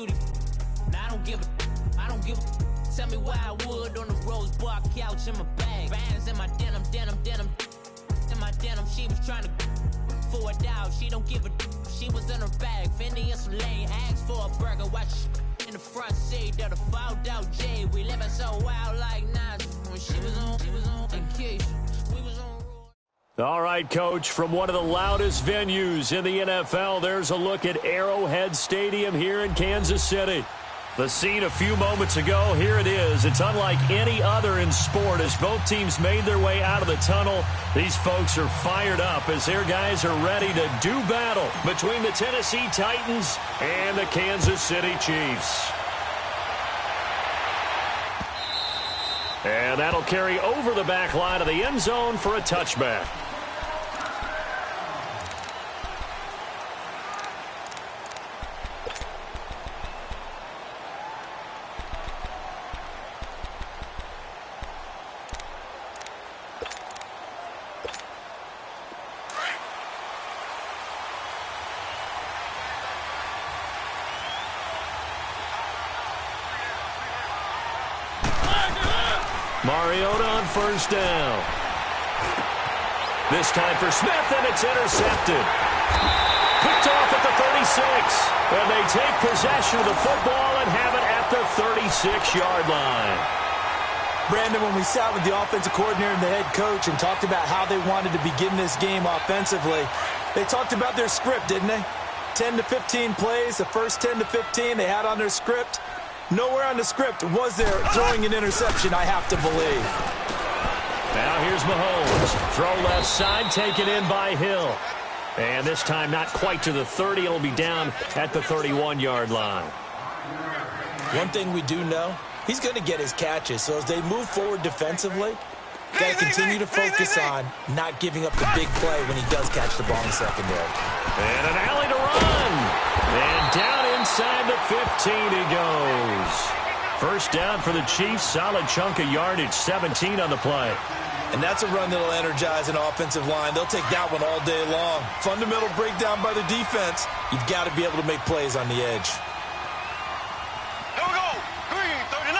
cutie. Now I don't give a. Tell me why I would on the rose bar couch in my bag. Bands in my denim. In my denim, she was trying to for a doubt. She don't give a. She was in her bag. Fendi and some lane. Asked for a burger. Watch in the front seat of the fouled out J. We living so wild like Nas. When she was on vacation. We was on. All right, Coach, from one of the loudest venues in the NFL, there's a look at Arrowhead Stadium here in Kansas City. The scene a few moments ago, here it is. It's unlike any other in sport as both teams made their way out of the tunnel. These folks are fired up as their guys are ready to do battle between the Tennessee Titans and the Kansas City Chiefs. And that'll carry over the back line of the end zone for a touchback. Mariota on first down. This time for Smith, and it's intercepted. Picked off at the 36. And they take possession of the football and have it at the 36-yard line. Brandon, when we sat with the offensive coordinator and the head coach and talked about how they wanted to begin this game offensively, they talked about their script, didn't they? 10 to 15 plays, the first 10 to 15 they had on their script. Nowhere on the script was there throwing an interception, I have to believe. Now here's Mahomes. Throw left side, taken in by Hill. And this time not quite to the 30. It'll be down at the 31-yard line. One thing we do know, he's going to get his catches. So as they move forward defensively, got to continue to focus on not giving up the big play when he does catch the ball in the secondary. And an alley to run. And down inside the 15 he goes. First down for the Chiefs. Solid chunk of yardage, 17 on the play. And that's a run that'll energize an offensive line. They'll take that one all day long. Fundamental breakdown by the defense. You've got to be able to make plays on the edge. Here we go. Green, 39.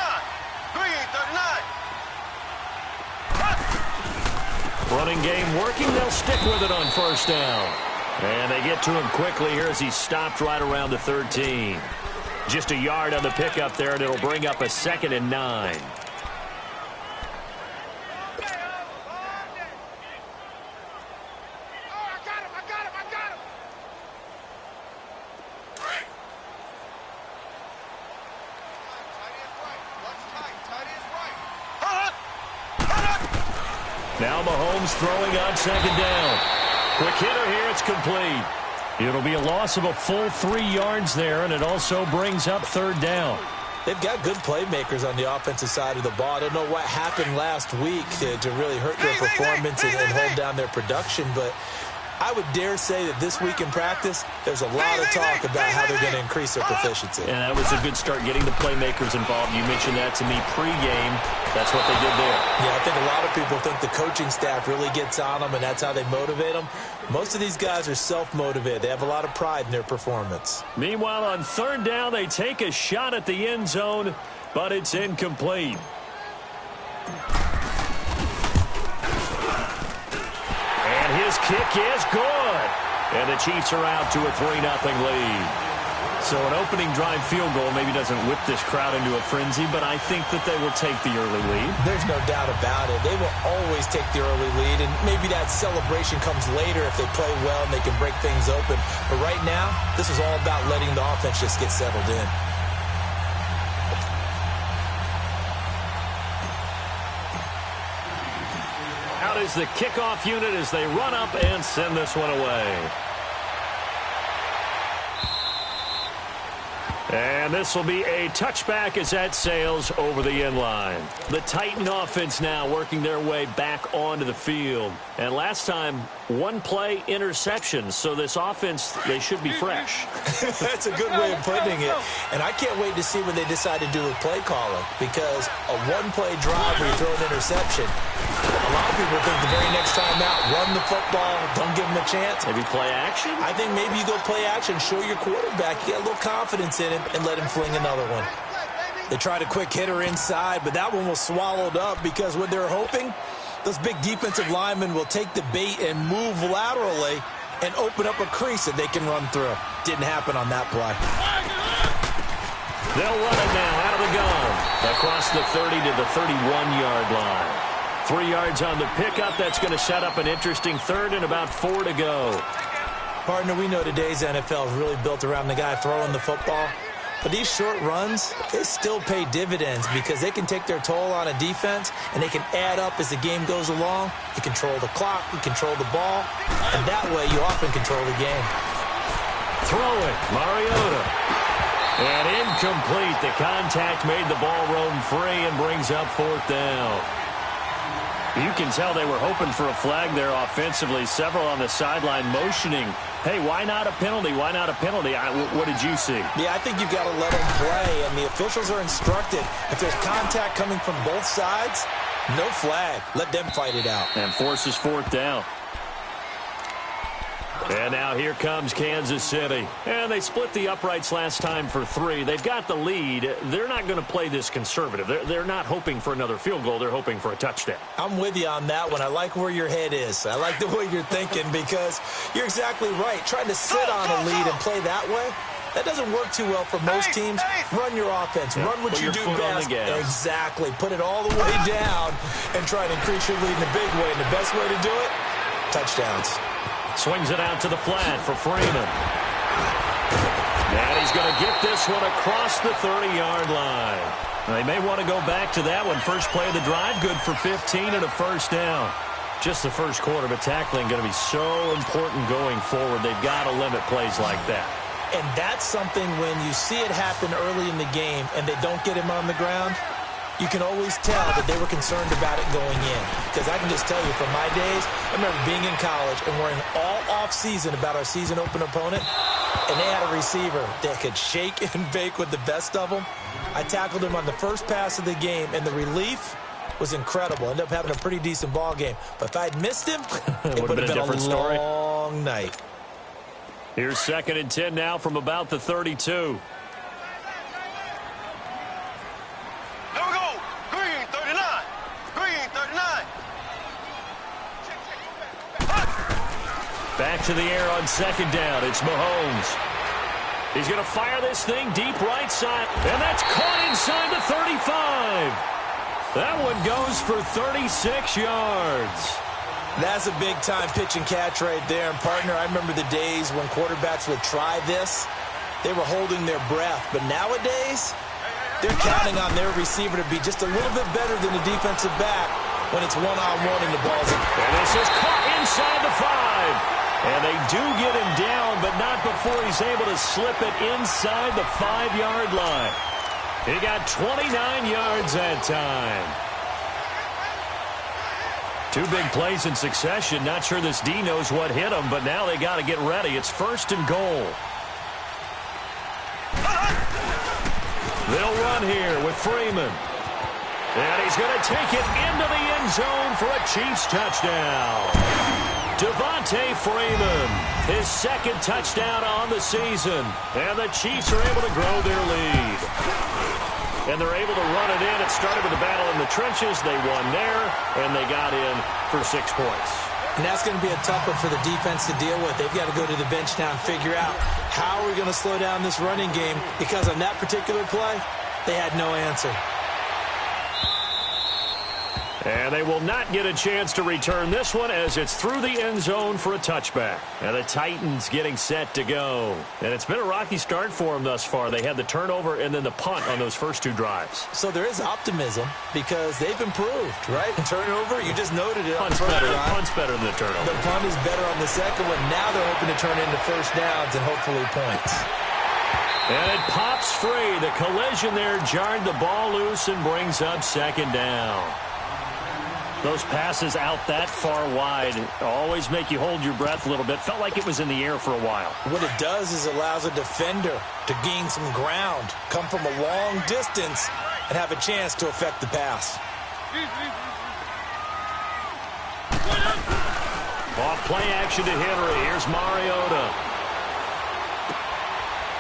Green, 39. Running game working. They'll stick with it on first down. And they get to him quickly here as he stopped right around the 13. Just a yard on the pickup there, and it'll bring up a 2nd and 9. Now Mahomes throwing on 2nd down. Quick hitter here, it's complete. It'll be a loss of a full 3 yards there, and it also brings up 3rd down. They've got good playmakers on the offensive side of the ball. I don't know what happened last week to really hurt their performance and hold down their production, but I would dare say that this week in practice, there's a lot of talk about how they're going to increase their proficiency. And that was a good start, getting the playmakers involved. You mentioned that to me pregame. That's what they did there. Yeah, I think a lot of people think the coaching staff really gets on them, and that's how they motivate them. Most of these guys are self-motivated. They have a lot of pride in their performance. Meanwhile, on 3rd down, they take a shot at the end zone, but it's incomplete. His kick is good. And the Chiefs are out to a 3-0 lead. So an opening drive field goal maybe doesn't whip this crowd into a frenzy, but I think that they will take the early lead. There's no doubt about it. They will always take the early lead, and maybe that celebration comes later if they play well and they can break things open. But right now, this is all about letting the offense just get settled in. Out is the kickoff unit as they run up and send this one away. And this will be a touchback as that sails over the end line. The Titan offense now working their way back onto the field. And last time, one-play interceptions, so this offense, they should be fresh. That's a good way of putting it. And I can't wait to see what they decide to do with play calling, because a one-play drive where you throw an interception, a lot of people think the very next time out, run the football, don't give them a chance. Maybe play action? I think maybe you go play action, show your quarterback, you get a little confidence in him, and let him fling another one. They tried a quick hitter inside, but that one was swallowed up because what they're hoping, those big defensive linemen will take the bait and move laterally and open up a crease that they can run through. Didn't happen on that play. They'll run it now out of the gun. Across the 30 to the 31-yard line. 3 yards on the pickup. That's going to set up an interesting third and about 4 to go. Partner, we know today's NFL is really built around the guy throwing the football. But these short runs, they still pay dividends because they can take their toll on a defense and they can add up as the game goes along. You control the clock, you control the ball, and that way you often control the game. Throw it, Mariota. And incomplete. The contact made the ball roam free and brings up 4th down. You can tell they were hoping for a flag there offensively. Several on the sideline motioning. Hey, why not a penalty? Why not a penalty? What did you see? Yeah, I think you've got to let them play, and the officials are instructed. If there's contact coming from both sides, no flag. Let them fight it out. And forces 4th down. And now here comes Kansas City. And they split the uprights last time for 3. They've got the lead. They're not going to play this conservative. They're not hoping for another field goal. They're hoping for a touchdown. I'm with you on that one. I like where your head is. I like the way you're thinking because you're exactly right. Trying to sit on a lead and play that way, that doesn't work too well for most teams. Run your offense. Yeah, run what you do best. Exactly. Put it all the way down and try to increase your lead in a big way. And the best way to do it, touchdowns. Swings it out to the flat for Freeman. And he's going to get this one across the 30-yard line. They may want to go back to that one. First play of the drive, good for 15 and a first down. Just the first quarter, but tackling going to be so important going forward. They've got to limit plays like that. And that's something when you see it happen early in the game and they don't get him on the ground, you can always tell that they were concerned about it going in. Because I can just tell you from my days, I remember being in college and worrying all off-season about our season open opponent, and they had a receiver that could shake and bake with the best of them. I tackled him on the first pass of the game, and the relief was incredible. Ended up having a pretty decent ball game. But if I'd missed him, it would have been a different story. Long night. Here's 2nd and 10 now from about the 32. Back to the air on 2nd down. It's Mahomes. He's going to fire this thing deep right side. And that's caught inside the 35. That one goes for 36 yards. That's a big-time pitch and catch right there. And, partner, I remember the days when quarterbacks would try this. They were holding their breath. But nowadays, they're counting on their receiver to be just a little bit better than the defensive back when it's one-on-one and the ball's in. And this is caught inside the 5. And they do get him down, but not before he's able to slip it inside the 5-yard line. He got 29 yards that time. 2 big plays in succession. Not sure this D knows what hit him, but now they got to get ready. It's 1st and goal. They'll run here with Freeman. And he's going to take it into the end zone for a Chiefs touchdown. Devontae Freeman, his 2nd touchdown on the season. And the Chiefs are able to grow their lead. And they're able to run it in. It started with a battle in the trenches. They won there, and they got in for 6 points. And that's going to be a tough one for the defense to deal with. They've got to go to the bench now and figure out how are we going to slow down this running game, because on that particular play, they had no answer. And they will not get a chance to return this one as it's through the end zone for a touchback. And the Titans getting set to go. And it's been a rocky start for them thus far. They had the turnover and then the punt on those first 2 drives. So there is optimism because they've improved, right? Turnover, you just noted it. Punt's better than the turnover. The punt is better on the second one. Now they're hoping to turn into first downs and hopefully points. And it pops free. The collision there jarred the ball loose and brings up 2nd down. Those passes out that far wide always make you hold your breath a little bit. Felt like it was in the air for a while. What it does is allows a defender to gain some ground, come from a long distance, and have a chance to affect the pass. Off play action to Henry. Here's Mariota.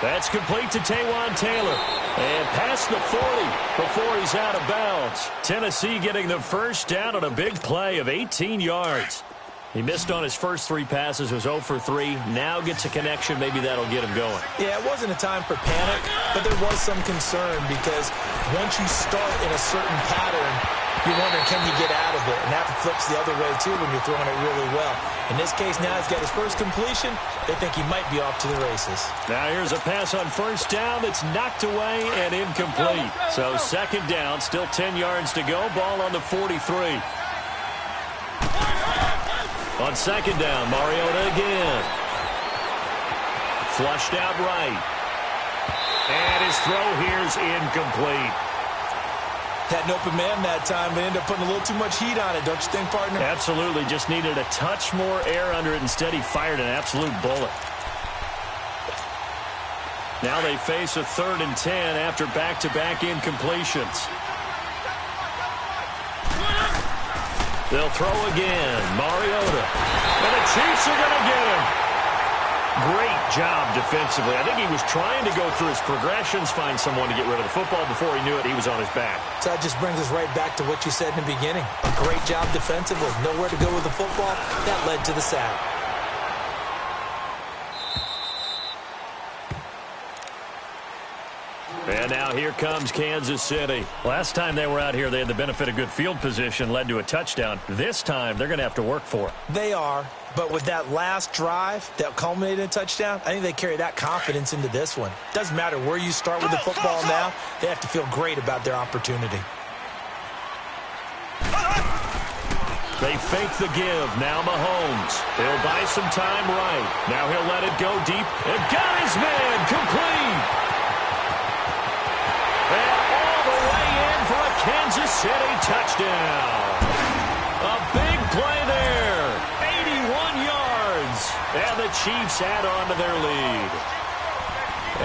That's complete to Taywan Taylor. And past the 40 before he's out of bounds. Tennessee getting the first down on a big play of 18 yards. He missed on his first 3 passes, was 0 for 3. Now gets a connection. Maybe that'll get him going. Yeah, it wasn't a time for panic, but there was some concern because once you start in a certain pattern, you're wondering, can you get out of it? And that flips the other way, too, when you're throwing it really well. In this case, now he's got his first completion. They think he might be off to the races. Now here's a pass on first down that's knocked away and incomplete. So second down, still 10 yards to go. Ball on the 43. On second down, Mariota again. Flushed out right. And his throw here's incomplete. Had an open man that time, but ended up putting a little too much heat on it, don't you think, partner? Absolutely. Just needed a touch more air under it. Instead, he fired an absolute bullet. Now they face a 3rd and 10 after back-to-back incompletions. They'll throw again. Mariota. And the Chiefs are going to get him. Great job defensively. I think he was trying to go through his progressions, find someone to get rid of the football. Before he knew it, he was on his back. So that just brings us right back to what you said in the beginning. A great job defensively. Nowhere to go with the football. That led to the sack. And now here comes Kansas City. Last time they were out here, they had the benefit of good field position, led to a touchdown. This time, they're going to have to work for it. They are, but with that last drive that culminated in a touchdown, I think they carry that confidence into this one. Doesn't matter where you start with the football now, they have to feel great about their opportunity. They fake the give. Now Mahomes. He'll buy some time right. Now he'll let it go deep. And got his man complete. And all the way in for a Kansas City touchdown. A big play there. 81 yards. And the Chiefs add on to their lead.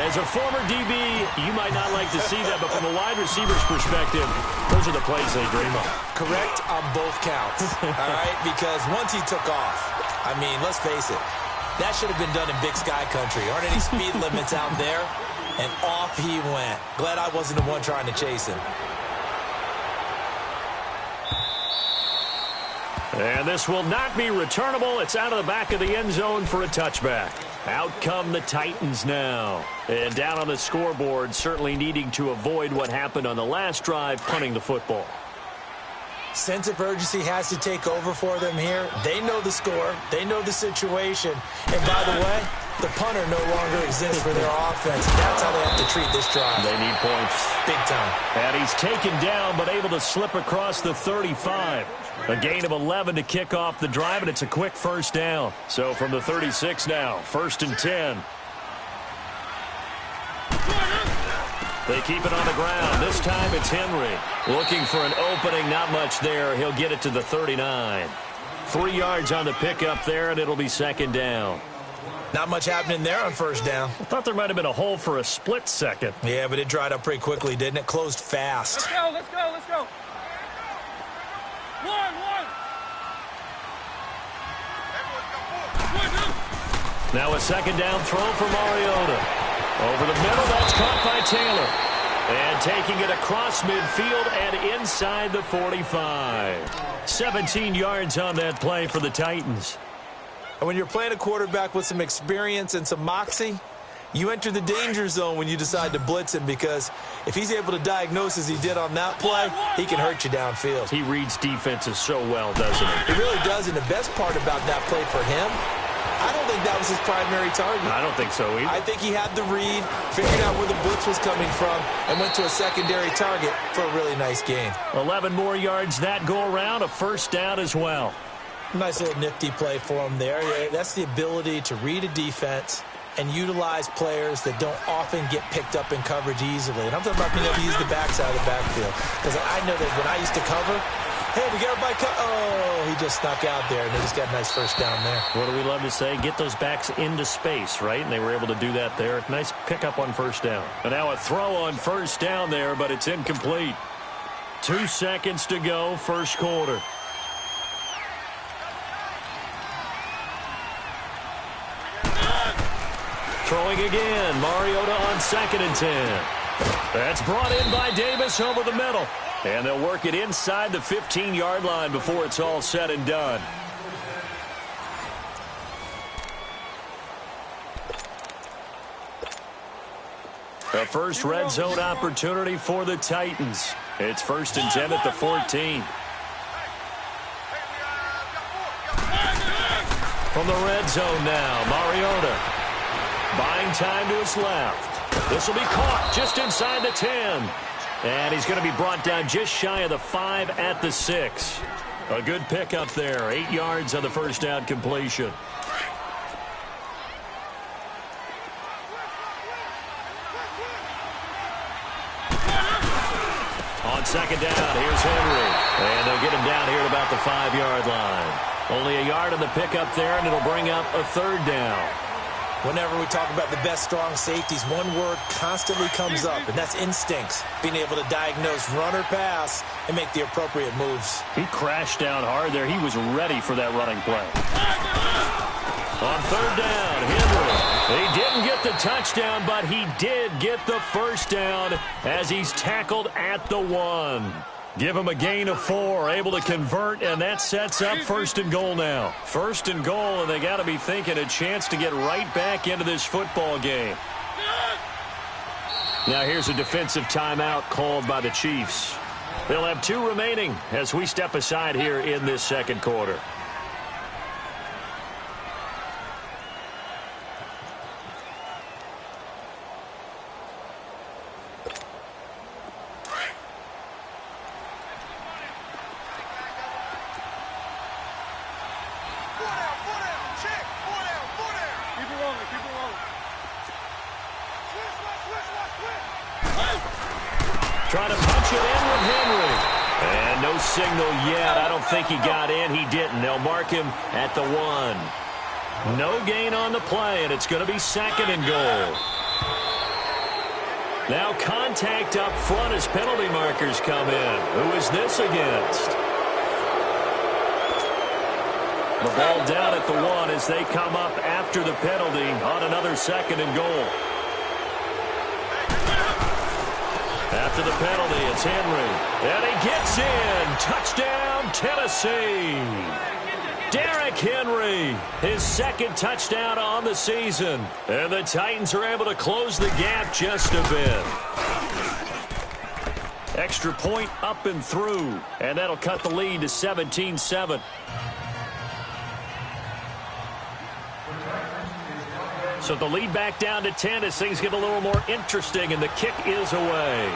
As a former DB, you might not like to see that, but from a wide receiver's perspective, those are the plays they dream of. Correct on both counts, all right? Because once he took off, I mean, let's face it, that should have been done in Big Sky Country. Aren't any speed limits out there? And off he went. Glad I wasn't the one trying to chase him. And this will not be returnable. It's out of the back of the end zone for a touchback. Out come the Titans now. And down on the scoreboard, certainly needing to avoid what happened on the last drive, punting the football. Sense of urgency has to take over for them here. They know the score. They know the situation. And by the way, the punter no longer exists for their offense. That's how they have to treat this drive. They need points. Big time. And he's taken down, but able to slip across the 35. A gain of 11 to kick off the drive, and it's a quick first down. So from the 36 now, 1st and 10. They keep it on the ground. This time it's Henry. Looking for an opening, not much there. He'll get it to the 39. 3 yards on the pickup there, and it'll be 2nd down. Not much happening there on first down. I thought there might have been a hole for a split second. Yeah, but it dried up pretty quickly, didn't it? Closed fast. Let's go, let's go, let's go. One. Now a 2nd down throw for Mariota. Over the middle, that's caught by Taylor. And taking it across midfield and inside the 45. 17 yards on that play for the Titans. And when you're playing a quarterback with some experience and some moxie, you enter the danger zone when you decide to blitz him, because if he's able to diagnose as he did on that play, he can hurt you downfield. He reads defenses so well, doesn't he? He really does, and the best part about that play for him, I don't think that was his primary target. I don't think so either. I think he had the read, figured out where the blitz was coming from, and went to a secondary target for a really nice gain. 11 more yards that go around, a 1st down as well. Nice little nifty play for him there. That's the ability to read a defense and utilize players that don't often get picked up in coverage easily. And I'm talking about being able to use the backside of the backfield. Because I know that when I used to cover, Hey, we got everybody cut. Oh, he just snuck out there, and they just got a nice first down there. What do we love to say? Get those backs into space, right? And they were able to do that there. Nice pickup on first down. And now a throw on first down there, but it's incomplete. 2 seconds to go, first quarter. Throwing again. Mariota on 2nd and 10. That's brought in by Davis over the middle. And they'll work it inside the 15-yard line before it's all said and done. The first red zone opportunity for the Titans. It's 1st and 10 at the 14. From the red zone now, Mariota. Buying time to his left. This will be caught just inside the 10. And he's going to be brought down just shy of the 5 at the 6. A good pickup there. 8 yards on the first down completion. On 2nd down, here's Henry. And they'll get him down here at about the 5-yard line. Only a yard on the pickup there, and it'll bring up a 3rd down. Whenever we talk about the best strong safeties, one word constantly comes up, and that's instincts. Being able to diagnose run or pass and make the appropriate moves. He crashed down hard there. He was ready for that running play. On 3rd down, Henry. He didn't get the touchdown, but he did get the first down as he's tackled at the 1. Give him a gain of 4, able to convert, and that sets up 1st and goal now. 1st and goal, and they got to be thinking a chance to get right back into this football game. Now here's a defensive timeout called by the Chiefs. They'll have 2 remaining as we step aside here in this 2nd quarter. Trying to punch it in with Henry. And no signal yet. I don't think he got in. He didn't. They'll mark him at the 1. No gain on the play, and it's going to be 2nd and goal. Now contact up front as penalty markers come in. Who is this against? The ball down at the 1 as they come up after the penalty on another 2nd and goal. After the penalty, it's Henry. And he gets in. Touchdown, Tennessee. Derrick Henry, his 2nd touchdown on the season. And the Titans are able to close the gap just a bit. Extra point up and through. And that'll cut the lead to 17-7. So the lead back down to 10 as things get a little more interesting, and the kick is away.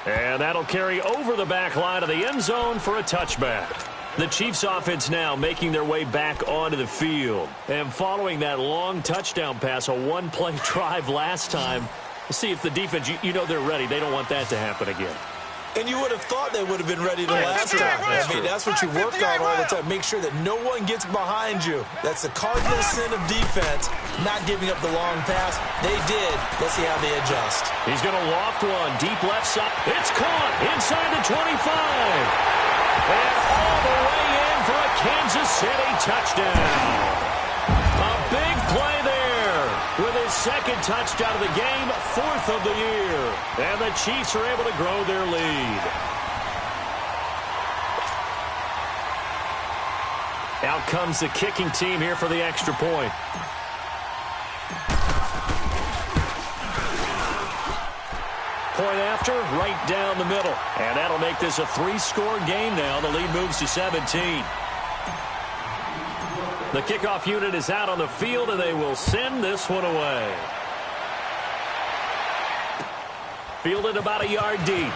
And that'll carry over the back line of the end zone for a touchback. The Chiefs offense now making their way back onto the field. And following that long touchdown pass, a 1-play drive last time, see if the defense, you know they're ready. They don't want that to happen again. And you would have thought they would have been ready the last time. I mean, that's what you work on all the time. Make sure that no one gets behind you. That's the cardinal sin of defense, not giving up the long pass. They did. Let's see how they adjust. He's going to loft one. Deep left side. It's caught inside the 25. And all the way in for a Kansas City touchdown. A big play there with his 2nd touchdown of the game, 4th of the year. And the Chiefs are able to grow their lead. Out comes the kicking team here for the extra point. Point after, right down the middle. And that'll make this a 3-score game now. The lead moves to 17. The kickoff unit is out on the field, and they will send this one away. Fielded about a yard deep.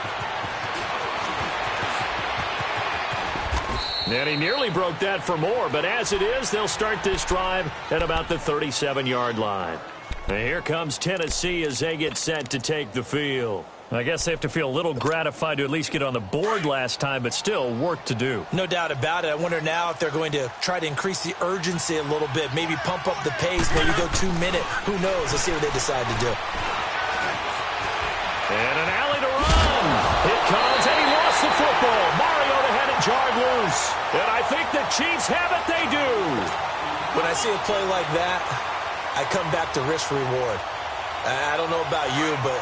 And he nearly broke that for more, but as it is, they'll start this drive at about the 37-yard line. And here comes Tennessee as they get set to take the field. I guess they have to feel a little gratified to at least get on the board last time, but still work to do. No doubt about it. I wonder now if they're going to try to increase the urgency a little bit, maybe pump up the pace, maybe go 2-minute. Who knows? Let's see what they decide to do. And an alley to run. It comes, and he lost the football. Mariota had it jarred loose. And I think the Chiefs have it. They do. When I see a play like that, I come back to risk-reward. I don't know about you, but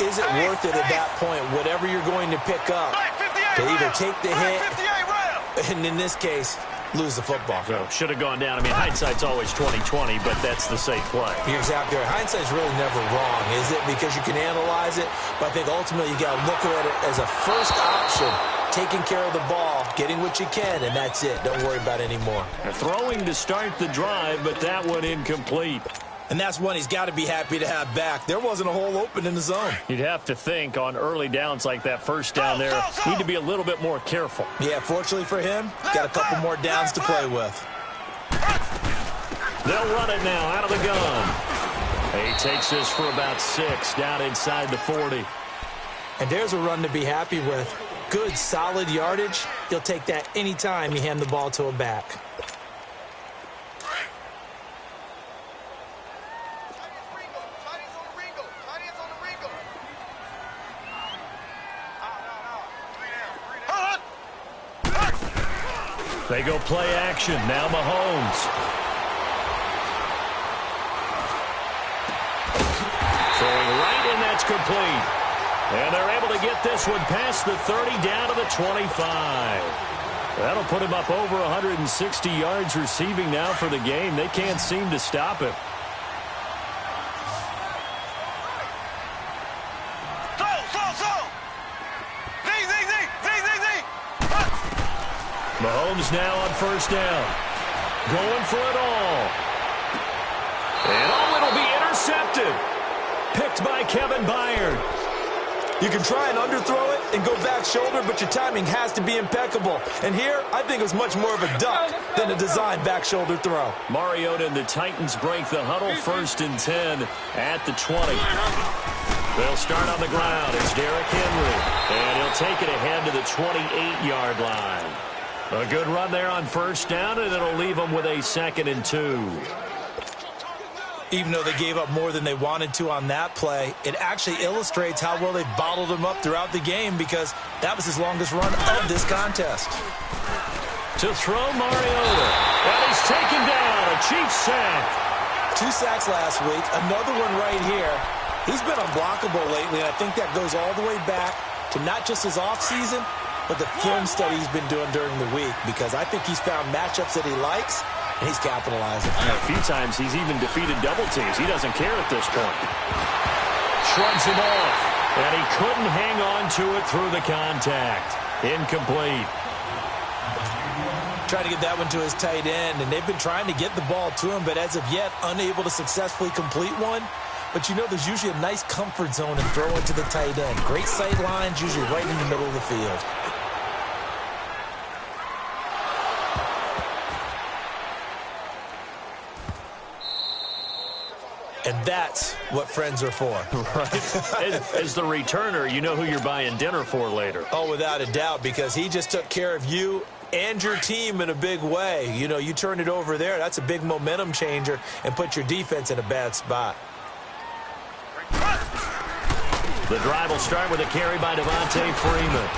is it worth it at that point, whatever you're going to pick up, to either take the hit, and in this case, lose the football? So, should have gone down. I mean, hindsight's always 20/20, but that's the safe play. You're exactly right. Hindsight's really never wrong, is it? Because you can analyze it, but I think ultimately you got to look at it as a first option, taking care of the ball, getting what you can, and that's it. Don't worry about it anymore. Throwing to start the drive, but that one incomplete. And that's one he's got to be happy to have back. There wasn't a hole open in the zone. You'd have to think on early downs like that first down there, need to be a little bit more careful. Yeah, fortunately for him, got a couple more downs to play with. They'll run it now out of the gun. He takes this for about 6 down inside the 40. And there's a run to be happy with. Good, solid yardage. He'll take that anytime you hand the ball to a back. They go play action. Now Mahomes. Throwing right, and that's complete. And they're able to get this one past the 30 down to the 25. That'll put him up over 160 yards receiving now for the game. They can't seem to stop him. Mahomes now on first down. Going for it all. And it'll be intercepted. Picked by Kevin Byard. You can try and underthrow it and go back shoulder, but your timing has to be impeccable. And here, I think it was much more of a duck than a designed back shoulder throw. Mariota and the Titans break the huddle, 1st and 10 at the 20. They'll start on the ground. It's Derrick Henry. And he'll take it ahead to the 28-yard line. A good run there on first down, and it'll leave them with a 2nd and 2. Even though they gave up more than they wanted to on that play, it actually illustrates how well they've bottled him up throughout the game, because that was his longest run of this contest. To throw Mariota. And he's taken down. A Chiefs sack. 2 sacks last week. Another one right here. He's been unblockable lately, and I think that goes all the way back to not just his offseason, but the film study he's been doing during the week, because I think he's found matchups that he likes, and he's capitalizing. A few times he's even defeated double teams. He doesn't care at this point. Shrugs him off, and he couldn't hang on to it through the contact. Incomplete. Trying to get that one to his tight end, and they've been trying to get the ball to him, but as of yet, unable to successfully complete one. But you know, there's usually a nice comfort zone in throwing to the tight end. Great sight lines, usually right in the middle of the field. And that's what friends are for. Right. As the returner, you know who you're buying dinner for later. Oh, without a doubt, because he just took care of you and your team in a big way. You know, you turn it over there, that's a big momentum changer, and put your defense in a bad spot. The drive will start with a carry by Devontae Freeman.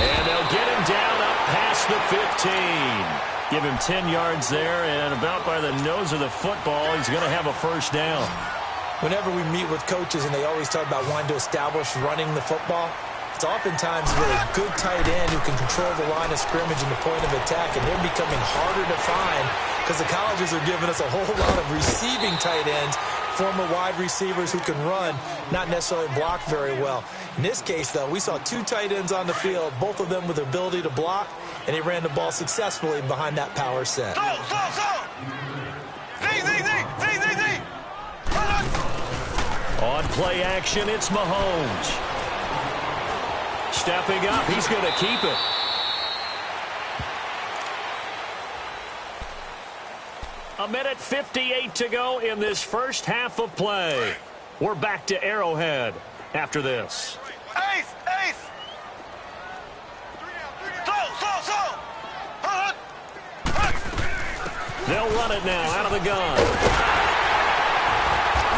And they'll get him down up past the 15. Give him 10 yards there, and about by the nose of the football, he's going to have a first down. Whenever we meet with coaches and they always talk about wanting to establish running the football, it's oftentimes with a good tight end who can control the line of scrimmage and the point of attack, and they're becoming harder to find because the colleges are giving us a whole lot of receiving tight ends, former wide receivers who can run, not necessarily block very well. In this case, though, we saw 2 tight ends on the field, both of them with the ability to block, and he ran the ball successfully behind that power set. On play action, it's Mahomes. Stepping up, he's going to keep it. A minute 58 to go in this first half of play. We're back to Arrowhead after this. Ace! Ace! Slow! They'll run it now out of the gun.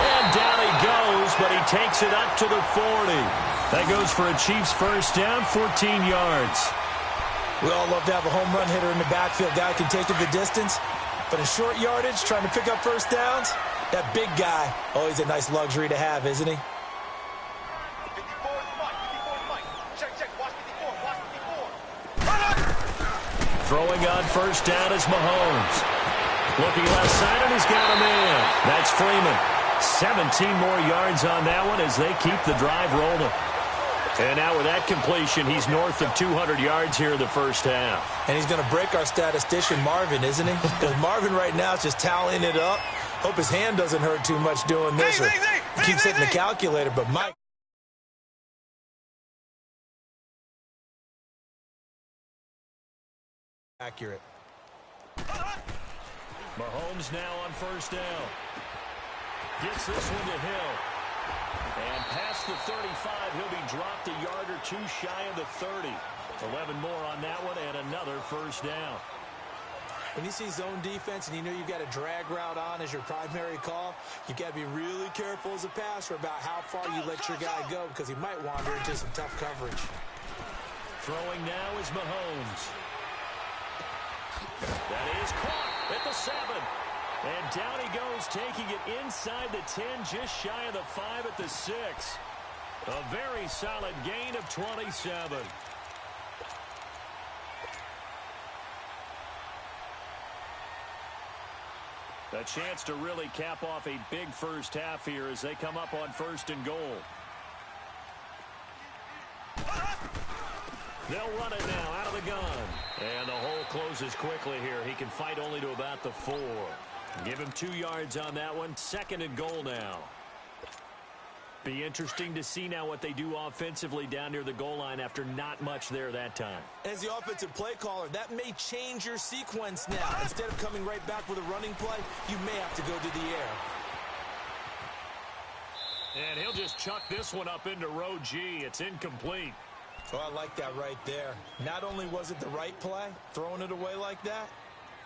And down he goes, but he takes it up to the 40. That goes for a Chiefs first down, 14 yards. We all love to have a home run hitter in the backfield. Guy can take it the distance. But in short yardage, trying to pick up first downs, that big guy, always a nice luxury to have, isn't he? 54 is Mike. 54 is Mike. Check. Watch 54. Throwing on first down is Mahomes. Looking left side, and he's got a man. That's Freeman. 17 more yards on that one as they keep the drive rolling. And now with that completion, he's north of 200 yards here in the first half. And he's going to break our statistician, Marvin, isn't he? Because Marvin right now is just tallying it up. Hope his hand doesn't hurt too much doing this. Or he keeps hitting the calculator, but Mike. Accurate. Mahomes now on first down. Gets this one to Hill. And past the 35, he'll be dropped a yard or two shy of the 30. 11 more on that one and another first down. When you see zone defense and you know you've got a drag route on as your primary call, you've got to be really careful as a passer about how far you let your guy go because he might wander into some tough coverage. Throwing now is Mahomes. That is caught at the 7. And down he goes, taking it inside the 10, just shy of the 5 at the 6. A very solid gain of 27. A chance to really cap off a big first half here as they come up on first and goal. They'll run it now out of the gun. And the hole closes quickly here. He can fight only to about the 4. Give him 2 yards on that one. Second and goal now. Be interesting to see now what they do offensively down near the goal line after not much there that time. As the offensive play caller, that may change your sequence now. Instead of coming right back with a running play, you may have to go to the air. And he'll just chuck this one up into row G. It's incomplete. Oh, I like that right there. Not only was it the right play, throwing it away like that,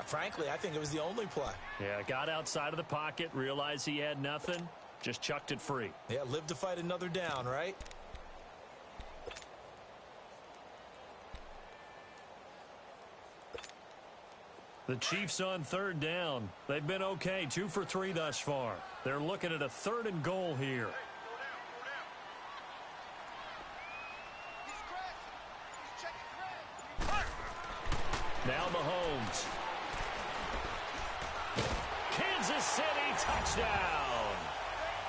frankly, I think it was the only play. Yeah, got outside of the pocket, realized he had nothing, just chucked it free. Yeah, live to fight another down, right? The Chiefs on third down. They've been okay, 2 for 3 thus far. They're looking at a third and goal here. Now Mahomes. Kansas City touchdown.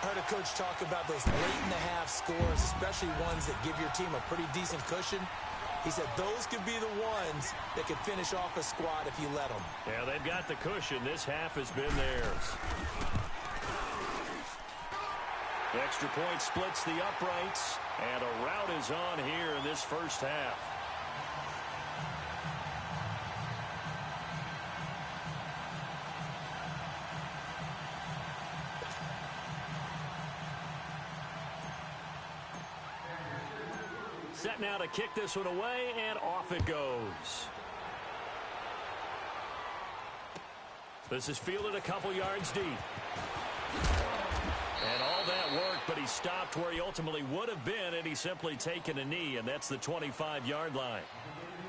I heard a coach talk about those late-in-the-half scores, especially ones that give your team a pretty decent cushion. He said those could be the ones that could finish off a squad if you let them. Yeah, they've got the cushion. This half has been theirs. The extra point splits the uprights, and a rout is on here in this first half. Set now to kick this one away, and off it goes. This is fielded a couple yards deep. And all that work, but he stopped where he ultimately would have been, and he's simply taken a knee, and that's the 25-yard line.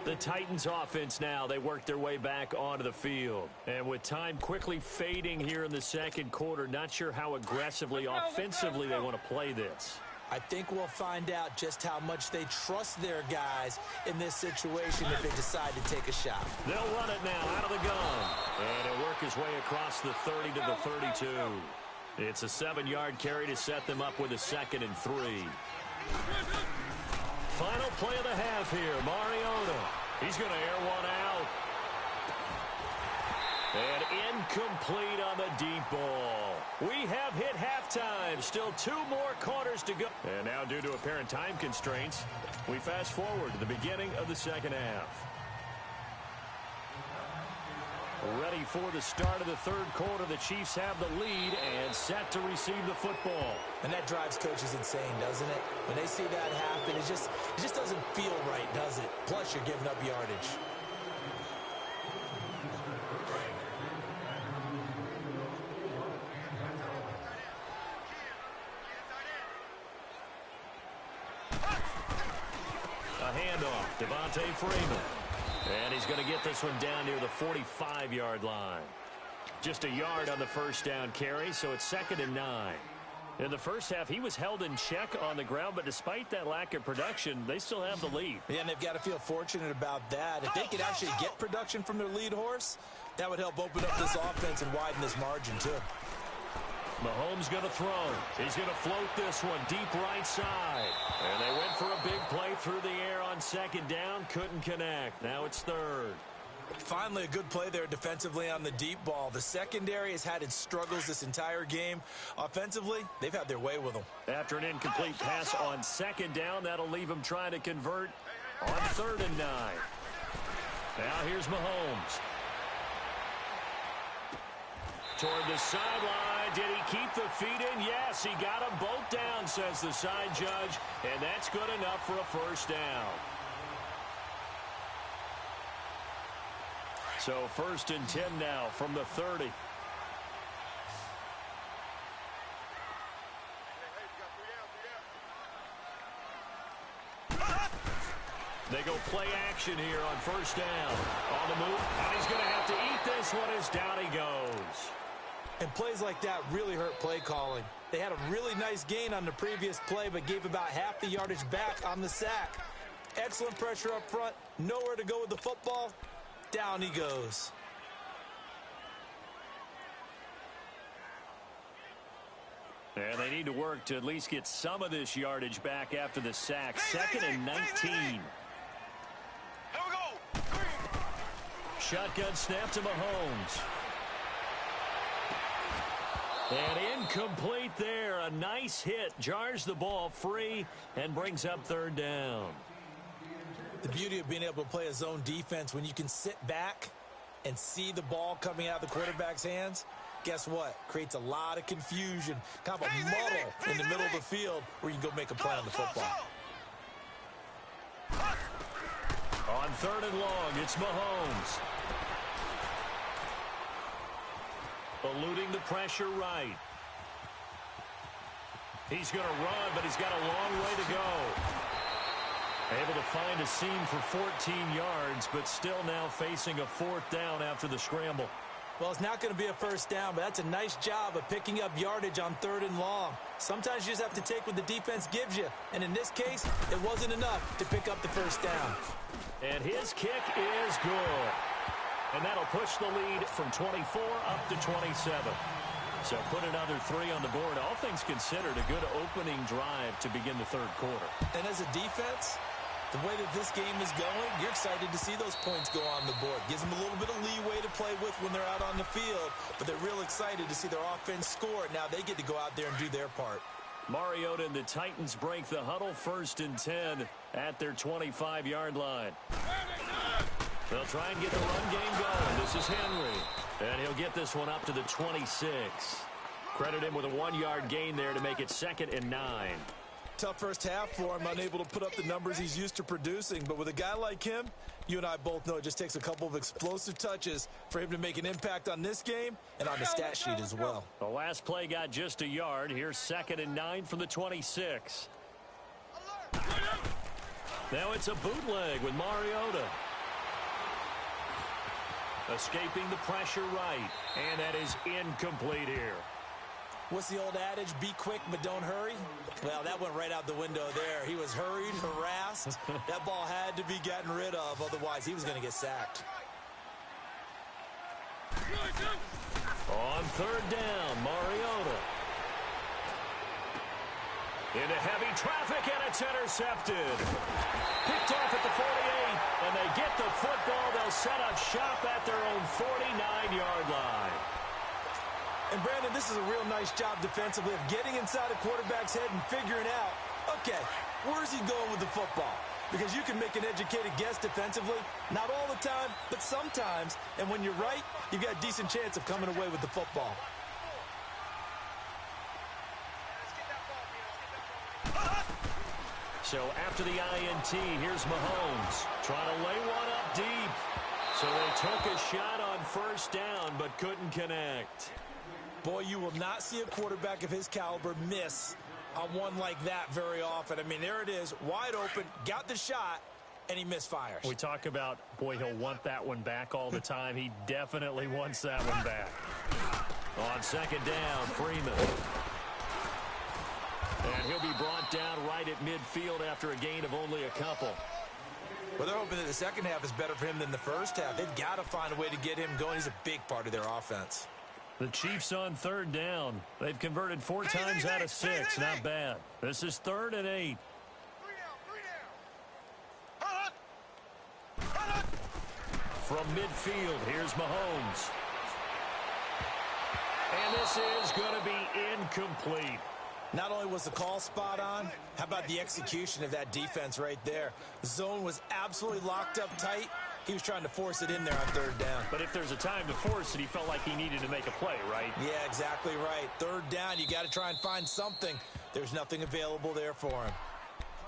The Titans offense now, they work their way back onto the field. And with time quickly fading here in the second quarter, not sure how aggressively, offensively they want to play this. I think we'll find out just how much they trust their guys in this situation if they decide to take a shot. They'll run it now out of the gun. And he'll work his way across the 30 to the 32. It's a 7-yard carry to set them up with a 2nd and 3. Final play of the half here, Mariota. He's going to air one out. And incomplete on the deep ball. We have hit halftime. Still 2 more quarters to go. And now, due to apparent time constraints, we fast forward to the beginning of the second half. Ready for the start of the third quarter. The Chiefs have the lead and set to receive the football. And that drives coaches insane, doesn't it? When they see that happen, it just doesn't feel right, does it? Plus, you're giving up yardage. A handoff, Devontae Freeman. And he's going to get this one down near the 45-yard line. Just a yard on the first down carry, so it's 2nd and 9. In the first half, he was held in check on the ground, but despite that lack of production, they still have the lead. Yeah, and they've got to feel fortunate about that. If they could actually get production from their lead horse, that would help open up this offense and widen this margin, too. Mahomes going to throw. He's going to float this one deep right side. And they went for a big play through the air on 2nd down. Couldn't connect. Now it's 3rd. Finally, a good play there defensively on the deep ball. The secondary has had its struggles this entire game. Offensively, they've had their way with them. After an incomplete pass on 2nd down, that'll leave them trying to convert on 3rd and 9. Now here's Mahomes. Toward the sideline. Did he keep the feet in? Yes, he got them both down, says the side judge. And that's good enough for a first down. So 1st and 10 now from the 30. They go play action here on 1st down. On the move, and he's going to have to eat this one as down he goes. And plays like that really hurt play calling. They had a really nice gain on the previous play, but gave about half the yardage back on the sack. Excellent pressure up front. Nowhere to go with the football. Down he goes. And they need to work to at least get some of this yardage back after the sack. 2nd and 19. Here we go. Shotgun snap to Mahomes. And incomplete there. A nice hit. Jars the ball free and brings up 3rd down. The beauty of being able to play a zone defense when you can sit back and see the ball coming out of the quarterback's hands, guess what? Creates a lot of confusion, kind of a muddle in the middle of the field where you can go make a play on the football. On 3rd and long, it's Mahomes. Eluding the pressure right. He's going to run, but he's got a long way to go. Able to find a seam for 14 yards, but still now facing a 4th down after the scramble. Well, it's not going to be a first down, but that's a nice job of picking up yardage on 3rd and long. Sometimes you just have to take what the defense gives you, and in this case, it wasn't enough to pick up the first down. And his kick is good. And that'll push the lead from 24 up to 27. So put another 3 on the board. All things considered, a good opening drive to begin the 3rd quarter. And as a defense, the way that this game is going, you're excited to see those points go on the board. Gives them a little bit of leeway to play with when they're out on the field, but they're real excited to see their offense score. Now they get to go out there and do their part. Mariota and the Titans break the huddle. 1st and 10 at their 25-yard line. They'll try and get the run game going. This is Henry. And he'll get this one up to the 26. Credit him with a 1-yard gain there to make it 2nd and 9. Tough first half for him, unable to put up the numbers he's used to producing. But with a guy like him, you and I both know it just takes a couple of explosive touches for him to make an impact on this game and on the stat sheet as well. The last play got just a yard. Here's 2nd and 9 from the 26. Now it's a bootleg with Mariota. Escaping the pressure right. And that is incomplete here. What's the old adage? Be quick, but don't hurry? Well, that went right out the window there. He was hurried, harassed. That ball had to be gotten rid of. Otherwise, he was going to get sacked. On 3rd down, Mariota. Into heavy traffic, and it's intercepted. Picked off at the 48, and they get the football. They'll set up shop at their own 49-yard line. And, Brandon, this is a real nice job defensively of getting inside a quarterback's head and figuring out, okay, where's he going with the football? because you can make an educated guess defensively. Not all the time, but sometimes. And when you're right, you've got a decent chance of coming away with the football. So after the INT, here's Mahomes trying to lay one up deep. So they took a shot on first down, but couldn't connect. Boy, you will not see a quarterback of his caliber miss on one like that very often. I mean, there it is, wide open, got the shot, and he misfires. We talk about, boy, he'll want that one back all the time. He definitely wants that one back. On second down, Freeman. And he'll be brought down right at midfield after a gain of only a couple. Well, they're hoping that the second half is better for him than the first half. They've got to find a way to get him going. He's a big part of their offense. The Chiefs on third down. They've converted 4 times out of 6. Not bad. This is 3rd and 8. From midfield, here's Mahomes. And this is going to be incomplete. Not only was the call spot on, how about the execution of that defense right there? The zone was absolutely locked up tight. He was trying to force it in there on third down. But if there's a time to force it, he felt like he needed to make a play, right? Yeah, exactly right. Third down, you got to try and find something. There's nothing available there for him.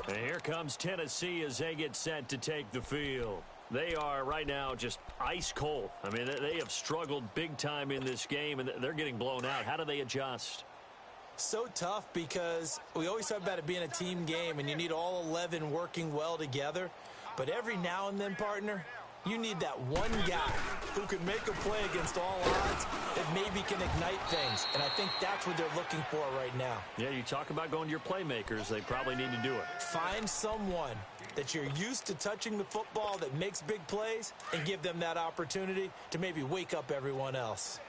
And here comes Tennessee as they get set to take the field. They are right now just ice cold. I mean, they have struggled big time in this game, and they're getting blown out. How do they adjust? So tough because we always talk about it being a team game, and you need all 11 working well together. But every now and then, partner, you need that one guy who can make a play against all odds that maybe can ignite things. And I think that's what they're looking for right now. Yeah, you talk about going to your playmakers. They probably need to do it. Find someone that you're used to touching the football that makes big plays and give them that opportunity to maybe wake up everyone else.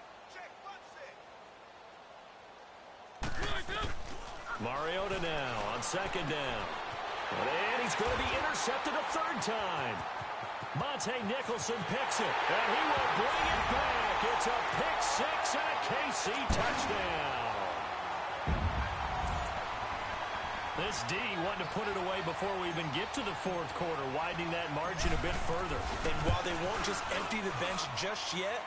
Mariota now on second down. And he's going to be intercepted a third time. Monte Nicholson picks it, and he will bring it back. It's a pick six and a KC touchdown. This D wanting to put it away before we even get to the fourth quarter, widening that margin a bit further. And while they won't just empty the bench just yet,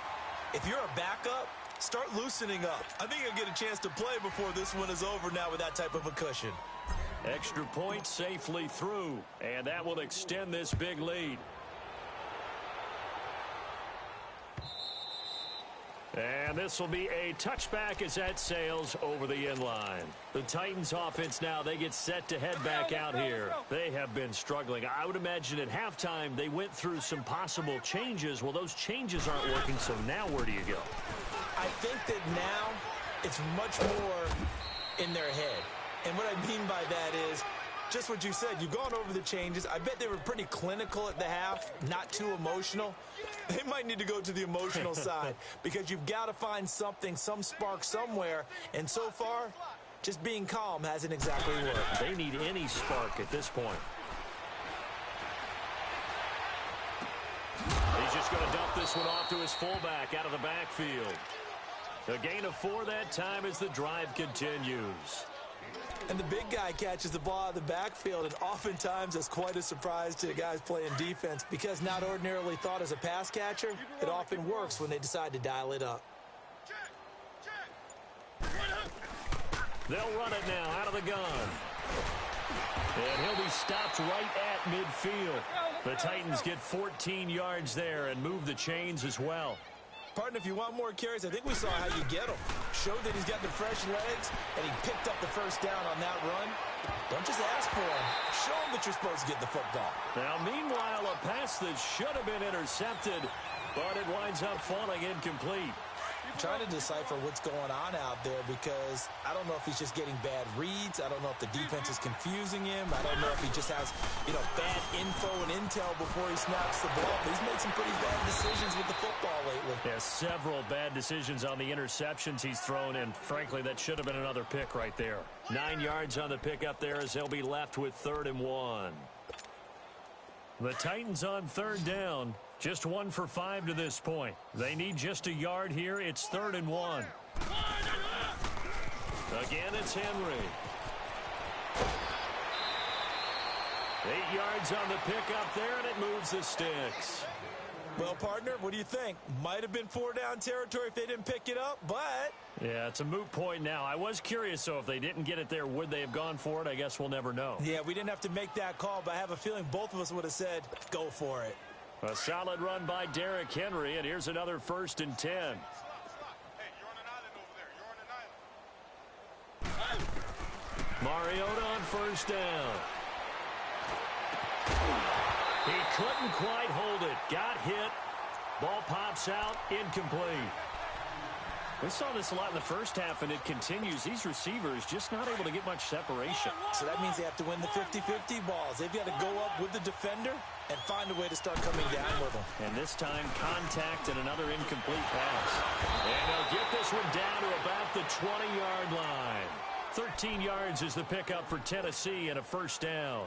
if you're a backup, start loosening up. I think you'll get a chance to play before this one is over now with that type of a cushion. Extra point safely through, and that will extend this big lead. And this will be a touchback as that sails over the end line. The Titans offense now, they get set to head back out here. They have been struggling. I would imagine at halftime they went through some possible changes. Well, those changes aren't working, so now where do you go? I think that now it's much more in their head. And what I mean by that is just what you said. You've gone over the changes. I bet they were pretty clinical at the half, not too emotional. They might need to go to the emotional side because you've got to find something, some spark somewhere. And so far, just being calm hasn't exactly worked. They need any spark at this point. He's just going to dump this one off to his fullback out of the backfield. A gain of 4 that time as the drive continues. And the big guy catches the ball out of the backfield, and oftentimes it's quite a surprise to the guys playing defense because not ordinarily thought as a pass catcher, it often works when they decide to dial it up. They'll run it now out of the gun. And he'll be stopped right at midfield. The Titans get 14 yards there and move the chains as well. Partner, if you want more carries, I think we saw how you get them. Showed that he's got the fresh legs, and he picked up the first down on that run. Don't just ask for him. Show him that you're supposed to get the football. Now, meanwhile, a pass that should have been intercepted, but it winds up falling incomplete. I'm trying to decipher what's going on out there because I don't know if he's just getting bad reads. I don't know if the defense is confusing him. I don't know if he just has, bad info and intel before he snaps the ball. But he's made some pretty bad decisions with the football lately. Yeah, several bad decisions on the interceptions he's thrown, and frankly, that should have been another pick right there. 9 yards on the pick up there as they'll be left with 3rd and 1. The Titans on third down. Just 1 for 5 to this point. They need just a yard here. It's 3rd and 1. Again, it's Henry. 8 yards on the pickup there, and it moves the sticks. Well, partner, what do you think? Might have been 4-down territory if they didn't pick it up, but... Yeah, it's a moot point now. I was curious, so if they didn't get it there, would they have gone for it? I guess we'll never know. Yeah, we didn't have to make that call, but I have a feeling both of us would have said, go for it. A solid run by Derrick Henry, and here's another 1st and 10. Stop. Hey, you're on an island over there. You're on an island. Mariota on 1st down. He couldn't quite hold it. Got hit. Ball pops out. Incomplete. We saw this a lot in the first half, and it continues. These receivers just not able to get much separation. So that means they have to win the 50-50 balls. They've got to go up with the defender and find a way to start coming down with them. And this time, contact and another incomplete pass. And they'll get this one down to about the 20-yard line. 13 yards is the pickup for Tennessee and a 1st down.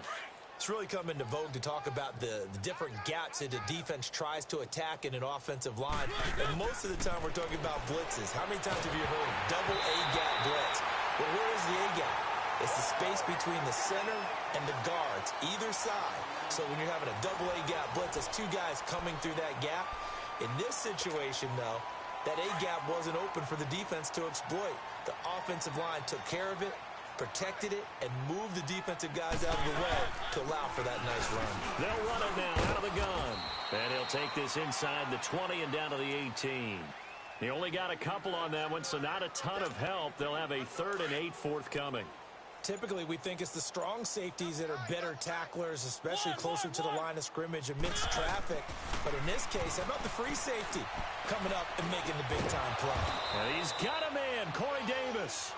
It's really come into vogue to talk about the different gaps that the defense tries to attack in an offensive line. And most of the time we're talking about blitzes. How many times have you heard double A-gap blitz? Well, where is the A-gap? It's the space between the center and the guards, either side. So when you're having a double A-gap blitz, it's 2 guys coming through that gap. In this situation, though, that A-gap wasn't open for the defense to exploit. The offensive line took care of it, protected it, and moved the defensive guys out of the way to allow for that nice run. They'll run it now out of the gun. And he'll take this inside the 20 and down to the 18. He only got a couple on that one, so not a ton of help. They'll have a 3rd and 8 forthcoming. Typically, we think it's the strong safeties that are better tacklers, especially closer to the line of scrimmage amidst traffic. But in this case, how about the free safety coming up and making the big-time play? And he's got a man, Corey Davis.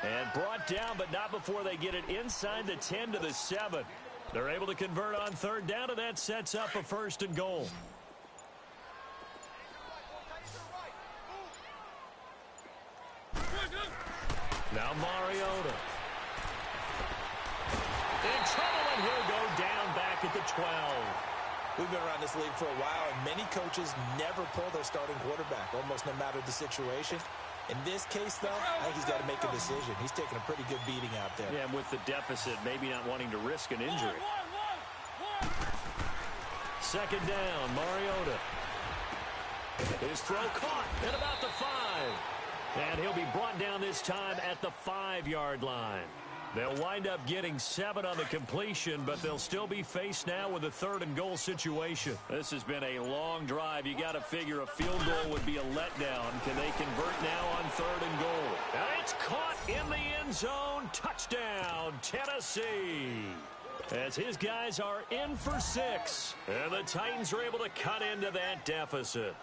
And brought down, but not before they get it inside the 10 to the 7. They're able to convert on 3rd down, and that sets up a 1st and goal. Now Mariota. In trouble, and he'll go down back at the 12. We've been around this league for a while, and many coaches never pull their starting quarterback, almost no matter the situation. In this case, though, I think he's got to make a decision. He's taking a pretty good beating out there. Yeah, and with the deficit, maybe not wanting to risk an injury. 2nd down, Mariota. His throw caught at about the 5. And he'll be brought down this time at the 5-yard line. They'll wind up getting 7 on the completion, but they'll still be faced now with a 3rd and goal situation. This has been a long drive. You got to figure a field goal would be a letdown. Can they convert now on 3rd and goal? And it's caught in the end zone. Touchdown, Tennessee. As his guys are in for 6. And the Titans are able to cut into that deficit.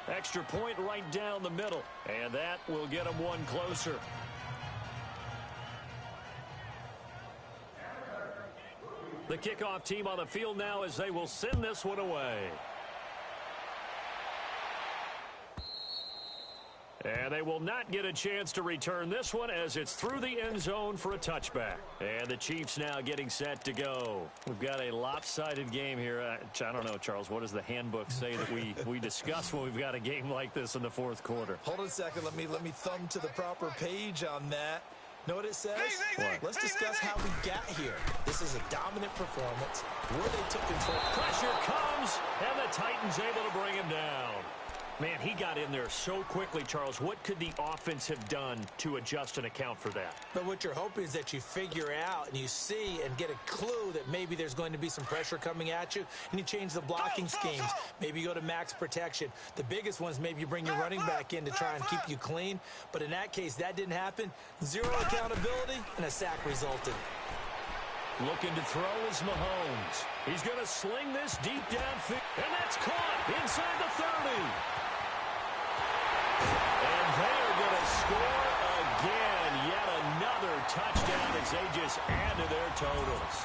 Extra point right down the middle. And that will get them one closer. The kickoff team on the field now as they will send this one away. And they will not get a chance to return this one as it's through the end zone for a touchback. And the Chiefs now getting set to go. We've got a lopsided game here. I don't know, Charles, what does the handbook say that we discuss when we've got a game like this in the 4th quarter? Hold on a second. Let me thumb to the proper page on that. Know what it says? Let's discuss how we got here. This is a dominant performance where they took control. Pressure comes, and the Titans able to bring him down. Man, he got in there so quickly, Charles. What could the offense have done to adjust and account for that? But what you're hoping is that you figure out and you see and get a clue that maybe there's going to be some pressure coming at you, and you change the blocking schemes. Maybe you go to max protection. The biggest ones, maybe you bring your running back in to try and keep you clean. But in that case, that didn't happen. 0 accountability, and a sack resulted. Looking to throw is Mahomes. He's going to sling this deep downfield, and that's caught inside the 30. And they're going to score again. Yet another touchdown as they just add to their totals.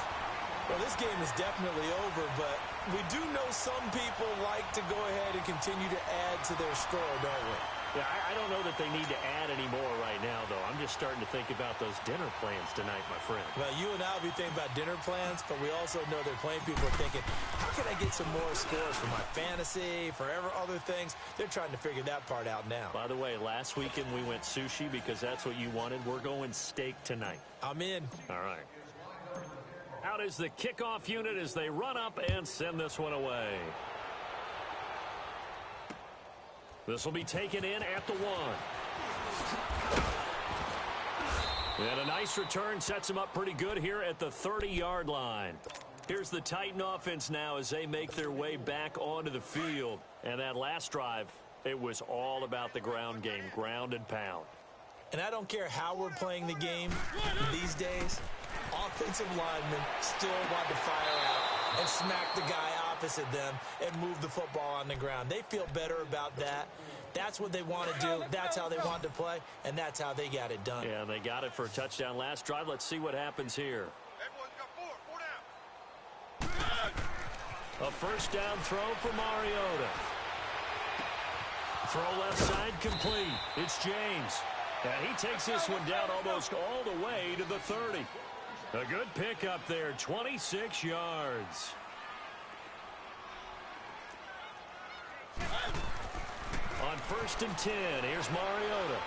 Well, this game is definitely over, but we do know some people like to go ahead and continue to add to their score, don't we? Yeah, I don't know that they need to add any more right now, though. I'm just starting to think about those dinner plans tonight, my friend. Well, you and I will be thinking about dinner plans, but we also know they're playing people are thinking, how can I get some more scores for my fantasy, for other things? They're trying to figure that part out now. By the way, last weekend we went sushi because that's what you wanted. We're going steak tonight. I'm in. All right. Out is the kickoff unit as they run up and send this one away. This will be taken in at the 1. And a nice return sets them up pretty good here at the 30-yard line. Here's the Titan offense now as they make their way back onto the field. And that last drive, it was all about the ground game, ground and pound. And I don't care how we're playing the game these days, offensive linemen still want to fire out and smack the guy opposite them and move the football on the ground. They feel better about that. That's what they want to do. That's how they want to play, and that's how they got it done. Yeah, they got it for a touchdown last drive. Let's see what happens here. Everyone's got four down. A first down throw for Mariota. Throw left side complete. It's James. And he takes this one down almost all the way to the 30. A good pickup there, 26 yards. On 1st and 10, here's Mariota.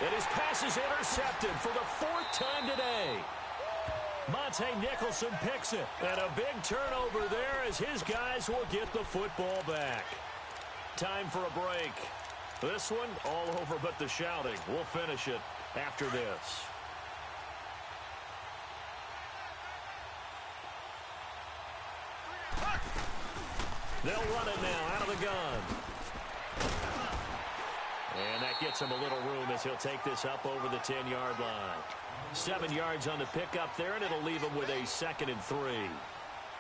And his pass is intercepted for the 4th time today. Monte Nicholson picks it. And a big turnover there as his guys will get the football back. Time for a break. This one all over but the shouting. We'll finish it after this. They'll run it now out of the gun. And that gets him a little room as he'll take this up over the 10-yard line. 7 yards on the pickup there, and it'll leave him with a 2nd and 3.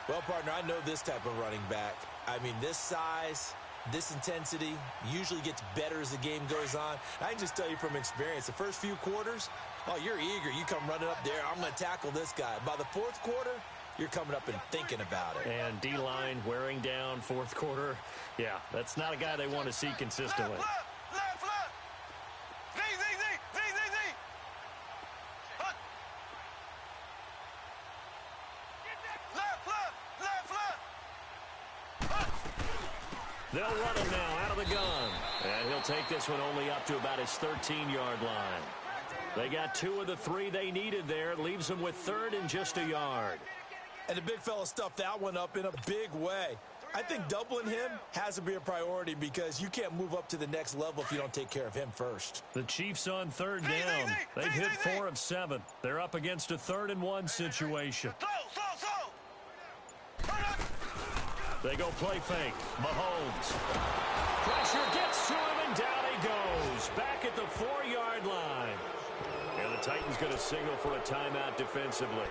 Well, partner, I know this type of running back. I mean, this size, this intensity usually gets better as the game goes on. I can just tell you from experience, the first few quarters, oh, you're eager. You come running up there, I'm going to tackle this guy. By the 4th quarter, you're coming up and thinking about it. And D-line wearing down 4th quarter. Yeah, that's not a guy they want to see consistently. Left. Z. Huck. Left. They'll run it now out of the gun. And he'll take this one only up to about his 13-yard line. They got 2 of the 3 they needed there. It leaves them with 3rd and just a yard. And the big fella stuffed that one up in a big way. I think doubling him has to be a priority because you can't move up to the next level if you don't take care of him first. The Chiefs on 3rd down. They've hit 4 of 7. They're up against a 3rd and 1 situation. Slow. They go play fake. Mahomes. Pressure gets to him, and down he goes. Back at the 4-yard line. And the Titans going to signal for a timeout defensively,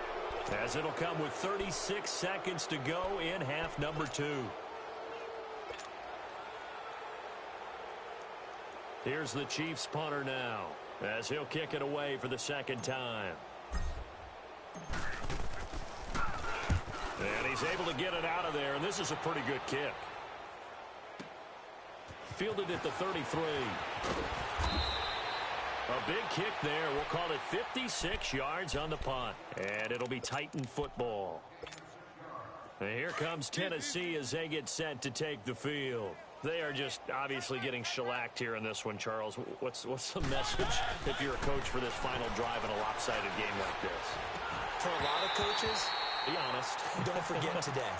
as it'll come with 36 seconds to go in half number 2. Here's the Chiefs punter now, as he'll kick it away for the 2nd time. And he's able to get it out of there, and this is a pretty good kick. Fielded at the 33. A big kick there. We'll call it 56 yards on the punt. And it'll be Titan football. And here comes Tennessee as they get set to take the field. They are just obviously getting shellacked here in this one, Charles. What's the message if you're a coach for this final drive in a lopsided game like this? For a lot of coaches, be honest. Don't forget today.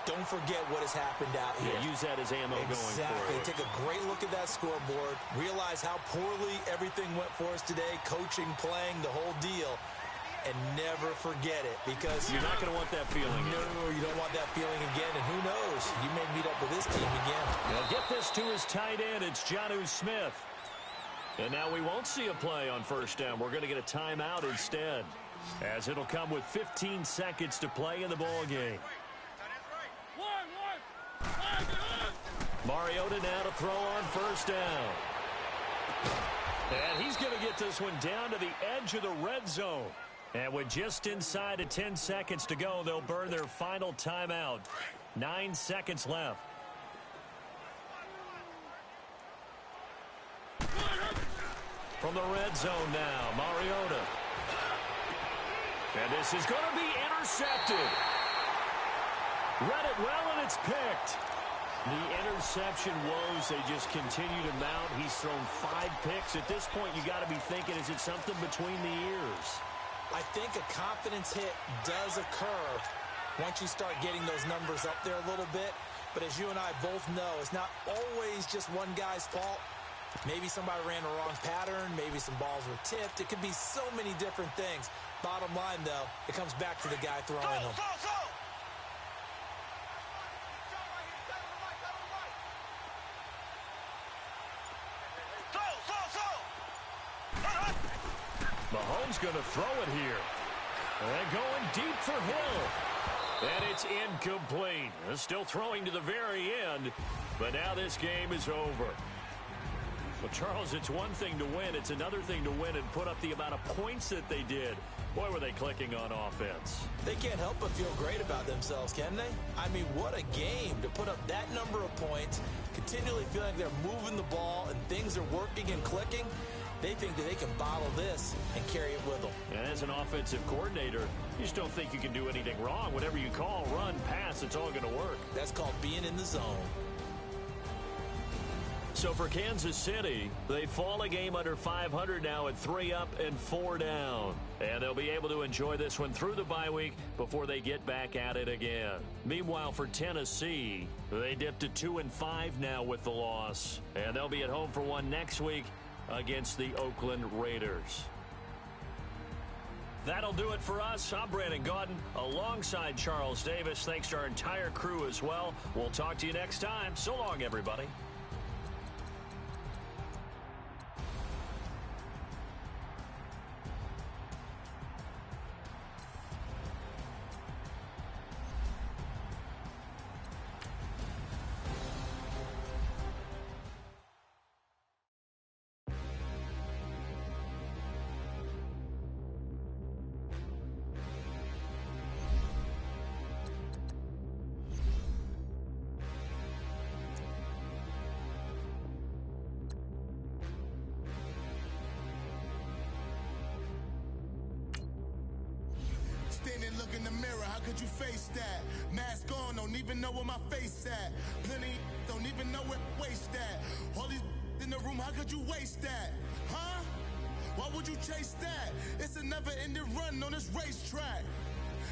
Don't forget what has happened out here. Yeah, use that as ammo going forward. Take a great look at that scoreboard. Realize how poorly everything went for us today. Coaching, playing, the whole deal. And never forget it, because you're not going to want that feeling. No, you don't want that feeling again. And who knows? You may meet up with this team again. They'll get this to his tight end. It's Jonnu Smith. And now we won't see a play on 1st down. We're going to get a timeout instead, as it'll come with 15 seconds to play in the ball game. Mariota now to throw on 1st down. And he's going to get this one down to the edge of the red zone. And with just inside of 10 seconds to go, they'll burn their final timeout. 9 seconds left. from the red zone now. Mariota. And this is going to be intercepted. Read it well, and it's picked. The interception woes, they just continue to mount. He's thrown 5 picks. At this point, you got to be thinking, is it something between the ears? I think a confidence hit does occur once you start getting those numbers up there a little bit. But as you and I both know, it's not always just one guy's fault. Maybe somebody ran the wrong pattern. Maybe some balls were tipped. It could be so many different things. Bottom line, though, it comes back to the guy throwing them. Mahomes going to throw it here. And going deep for Hill. And it's incomplete. Still throwing to the very end. But now this game is over. Well, Charles, it's one thing to win. It's another thing to win and put up the amount of points that they did. Boy, were they clicking on offense. They can't help but feel great about themselves, can they? I mean, what a game to put up that number of points, continually feeling like they're moving the ball and things are working and clicking. They think that they can bottle this and carry it with them. And as an offensive coordinator, you just don't think you can do anything wrong. Whatever you call, run, pass, it's all going to work. That's called being in the zone. So for Kansas City, they fall a game under 500 now at 3 up and 4 down. And they'll be able to enjoy this one through the bye week before they get back at it again. Meanwhile, for Tennessee, they dipped to 2-5 now with the loss. And they'll be at home for one next week against the Oakland Raiders. That'll do it for us. I'm Brandon Gaudin alongside Charles Davis. Thanks to our entire crew as well. We'll talk to you next time. So long, everybody. Look in the mirror, how could you face that? Mask on, don't even know where my face at. Plenty don't even know where waste at. All these in the room, how could you waste that? Huh? Why would you chase that? It's a never-ending run on this racetrack.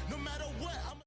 No matter what, I'm